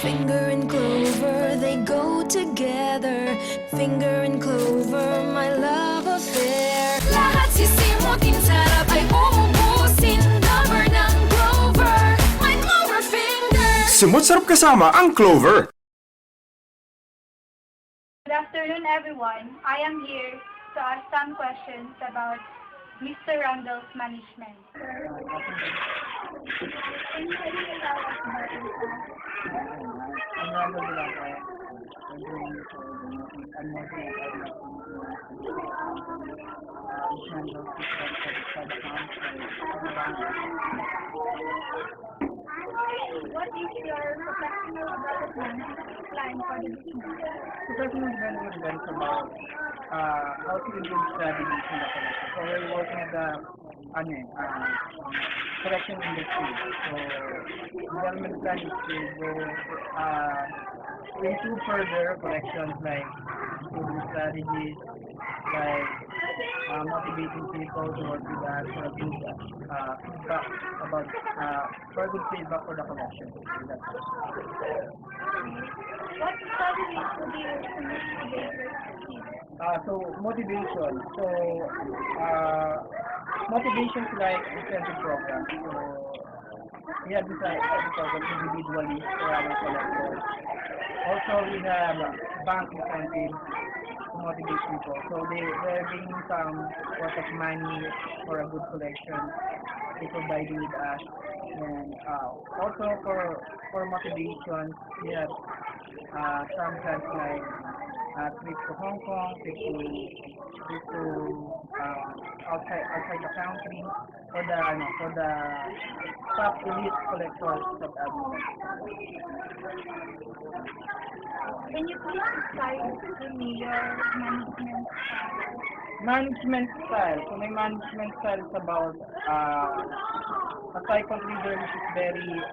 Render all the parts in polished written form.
Finger and clover, they go together. Finger and clover, my love affair. Lahat sisimutin, sarap ay uubusin. Lover ng clover, my clover finger. Simut sarap kasama ang Clover. Good afternoon, everyone. I am here to ask some questions about Mr. Randall's management. What is your professional development plan for the business? Professional development then is about how to improve strategies in the collection. So we're working at the collection industry. So development plan is to go to improve further collections like improving strategies, like motivating people to work with us for good feedback about for good feedback for the collection. What strategies would you use to motivate your team? So motivation. So motivation is like incentive program. So we have decided program individually for our collectors. Also we have bank incentives to motivate people. So they're bringing some sort of money for a good collection. They provide with us. And also for motivation, we have some plans like trip to Hong Kong, trip to outside the country for the top elite collectors of Abu. Can you please describe to me your management style? Management style. So my management style is about a cycle leader which is very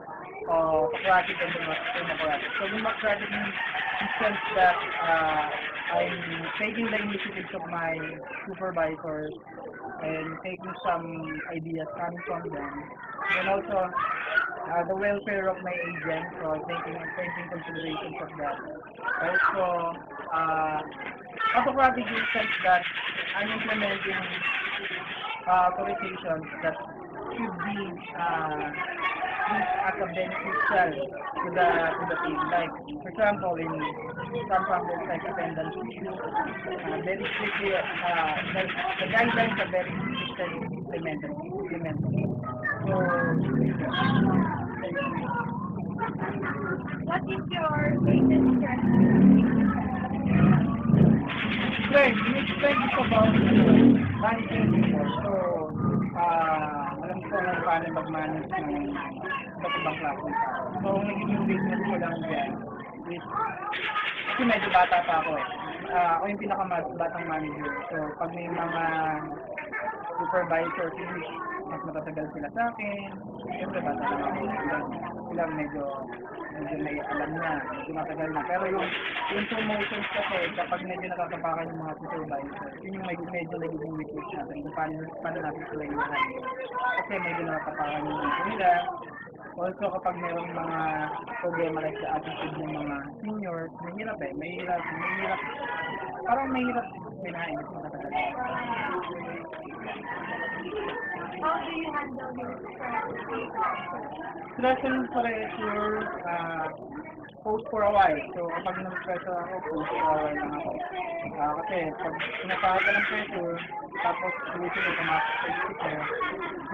Socratic and democratic. So democratic means in the sense that I'm taking the initiatives of my supervisors and taking some ideas coming from them. And also the welfare of my agents, so taking considerations of that. Also autocratic in the sense that I'm implementing authorizations that should be used as a beneficial to the team. Like, for example, in some factors like attendance issue, very strictly, the guidelines are very strictly implemented. So, What is your greatest strength? Strength is about managing people. So, alam ko kung paano mag-manage ng iba't ibang klase ng tao. So, ang naging business ko lang dyan is, kasi medyo bata pa ako eh. Ako yung pinakabatang manager. So, pag may mga supervisor, mas matatagal sila sa akin. Siyempre, bata lang ako. Sila medyo may alam na, medyo matagal na. Pero yung promotions kasi, kapag medyo nakakapakan yung mga supervisor, yun yung medyo nagiging weakness natin kung paano natin sila iwanan. Kasi medyo nakakapakan yung mga nila. Also, kapag mayroong mga problema like the attitude ng mga seniors, mahirap. Parang mahirap binahin mas matatagal. How do you handle your stress? Stress and pressure, post for a while. So, kapag nag-stress ako, post for a while lang ako. Kasi pag sinasakot ka ng pressure, tapos ulitin mo, pumasok sa isip mo,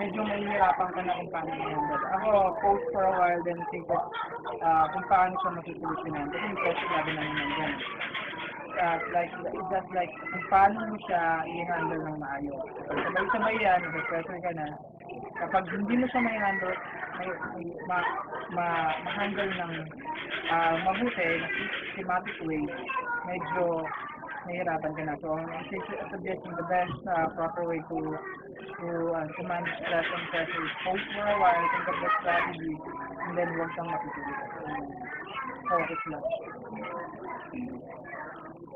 medyo mahihirapan ka na kung paano i-handle. Ako, post for a while, then think of kung paano siya masusolusyonan. Kasi yung pressure lagi na naman yan. It's just like kung paano mo siya i-handle ng maayos. Pag sabay-sabay yan, nag-pressure ka na, kapag hindi mo siya ma-handle ng mabuti, na systematic way, medyo nahihirapan ka na. So, I'm suggesting the best proper way to manage stress and pressure is post for a while, think of the strategy, and then huwag kang matutuloy. Focus lang.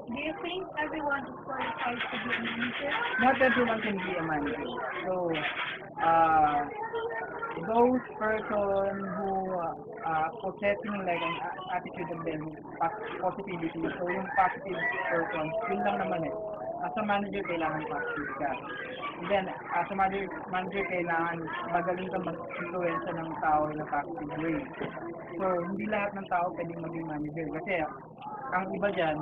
Do you think everyone is qualified to be a manager? Not everyone can be a manager. So, those person who possessing like an attitude of them, positivity. So yung positive person, yun lang naman eh. As a manager, kailangan positive ka. And then, as a manager kailangan magaling ka mag-influensya ng tao in a positive way. So, hindi lahat ng tao pwedeng maging manager. Kasi, ang iba dyan,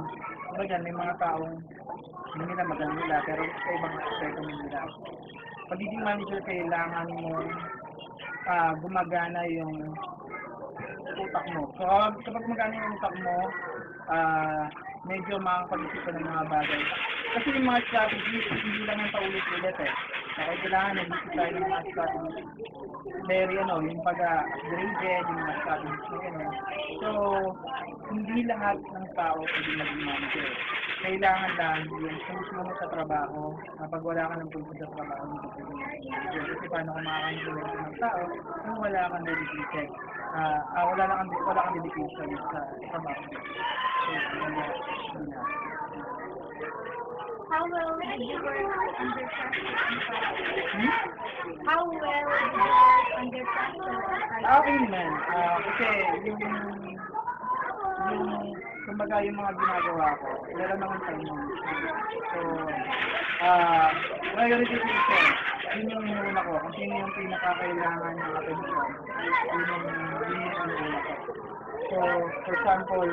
may mga taong hindi nila magaling nila, pero sa ibang aspecto nila. Pagiging manager, kailangan mo gumagana yung utak mo. So, kapag gumagana yung utak mo, medyo makakapag-isip ka ng mga bagay. Kasi yung mga strategies, hindi lang yung paulit-ulit eh. Okay, kailangan nag-isip tayo ng mga strategies. Very, yung pag-upgraded, yung mga strategies na gano'n. So, hindi lahat ng tao pwede maging manager. Kailangan lang yung puso mo sa trabaho, kapag wala ka ng puso sa trabaho, hindi pwede maging manager. Kasi paano kung makaka-influence ng tao kung wala kang dedication? Wala kang dedication sa trabaho. So, How well did you work under pressure and fight? How well did you work under pressure and fight? Okay naman. Kasi kumbaga yung mga ginagawa ko, meron naman time mo. So, priority position, yun yung inuna ko. Kung sino yung pinakakailangan ng attention, yun yung inuna ko. So, for example,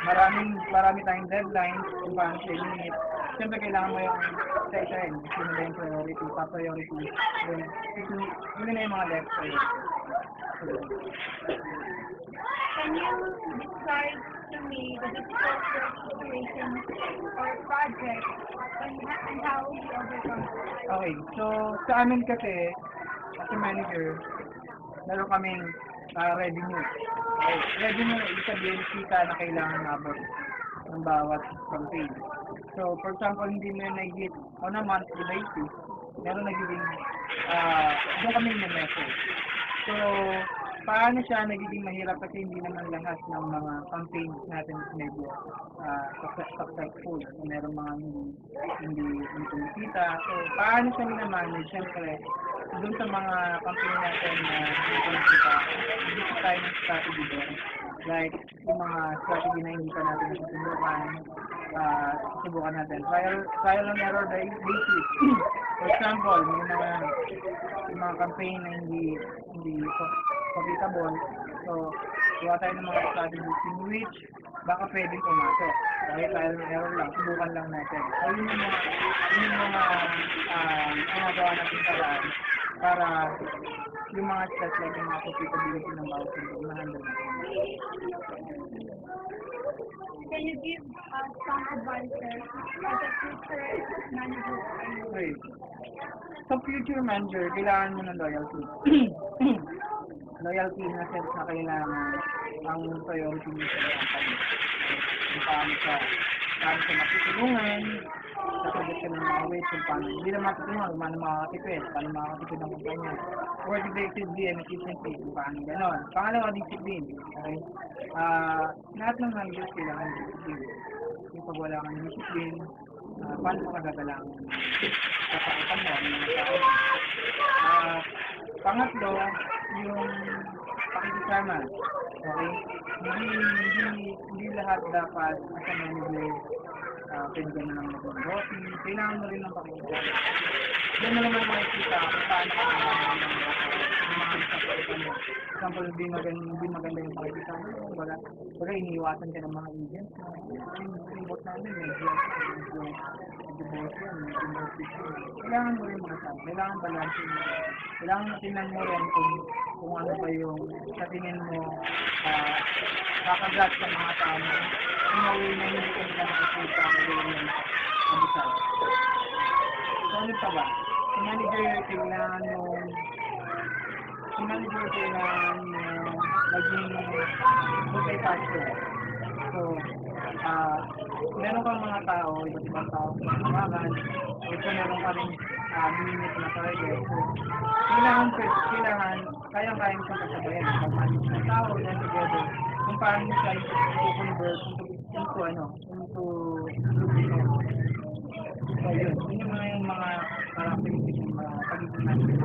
marami tayong deadlines, kung paano siya i-limit. Siyempre, kailangan mo yung isa-isahin. Sino ba yung priority, top priority. Yun na yung mga left side. Can you describe to me the difficult work situation or project and how you overcome it? Okay, so sa amin kasi, as a manager, meron kaming revenue. Okay, revenue, ibig sabihin kita na kailangan nabot ng bawat campaign. So, for example, hindi mo yung nag-hit on a monthly basis, meron nagiging, doon kami na-measure. So, paano siya nagiging mahirap kasi hindi naman lahat ng mga campaigns natin is medyo successful. Meron mga hindi kumikita. So, paano siya minamanage? Siyempre, doon sa mga campaign natin na hindi kumikita, hindi tayo ng strategy doon. Like, yung mga strategy na hindi pa natin susubukan natin. Trial and error basis. For example, yung mga campaign na hindi profitable. So, gawa tayo ng mga strategies in which baka pwedeng pumasok. Okay, trial and error lang. Subukan lang natin. So, yun yung mga ginagawa natin para yung mga stress like yung mga profitability ng bawat silo na-handle natin. Can you give some advices as a future manager? Okay. Sa future manager, kailangan mo ng loyalty. Loyalty na sense na kailangan ang priority mo sa company. Kung paano siya matutulungan, sasagot ka ng mga ways kung paano. Hindi na matutulungan, paano makakatipid, paano makakatipid ng kumpanya. Work effectively and efficiently, kung paano gano'n. Pangalawa, discipline. Okay? Lahat ng managers kailangan discipline. Yung pag wala kang discipline, paano mo kagagalang kasakutan mo ng mga tao. Pangatlo, yung pakikisama. Okay? Hindi lahat dapat as a manager pwede ka na lang mag-bossy. Kailangan mo rin ng pakikisama. Diyan mo naman makikita kung paano ka mo. For example, hindi maganda yung pakikisama. Wala iniiwasan ka ng mga agents. Yung boss namin, medyo kailangan mo rin mga tao. Kailangan balance mo. Kailangan tingnan mo rin kung ano ba yung sa tingin mo kakagat sa mga tao mo. Kung mawin na hindi ka nila nakikita ang gawin ng abisal. So, ano pa ba? Si manager, kailangan mo maging multi-tasker. So, meron kang mga tao, iba't ibang tao sa kailangan. Ito meron ka rin minute na target. So, kailangan kayang-kayang sa kasabayan. Pag-manage ng tao, then together, kung paano siya i-convert into business. So, yun. Yun yung mga characteristics ng pagiging manager.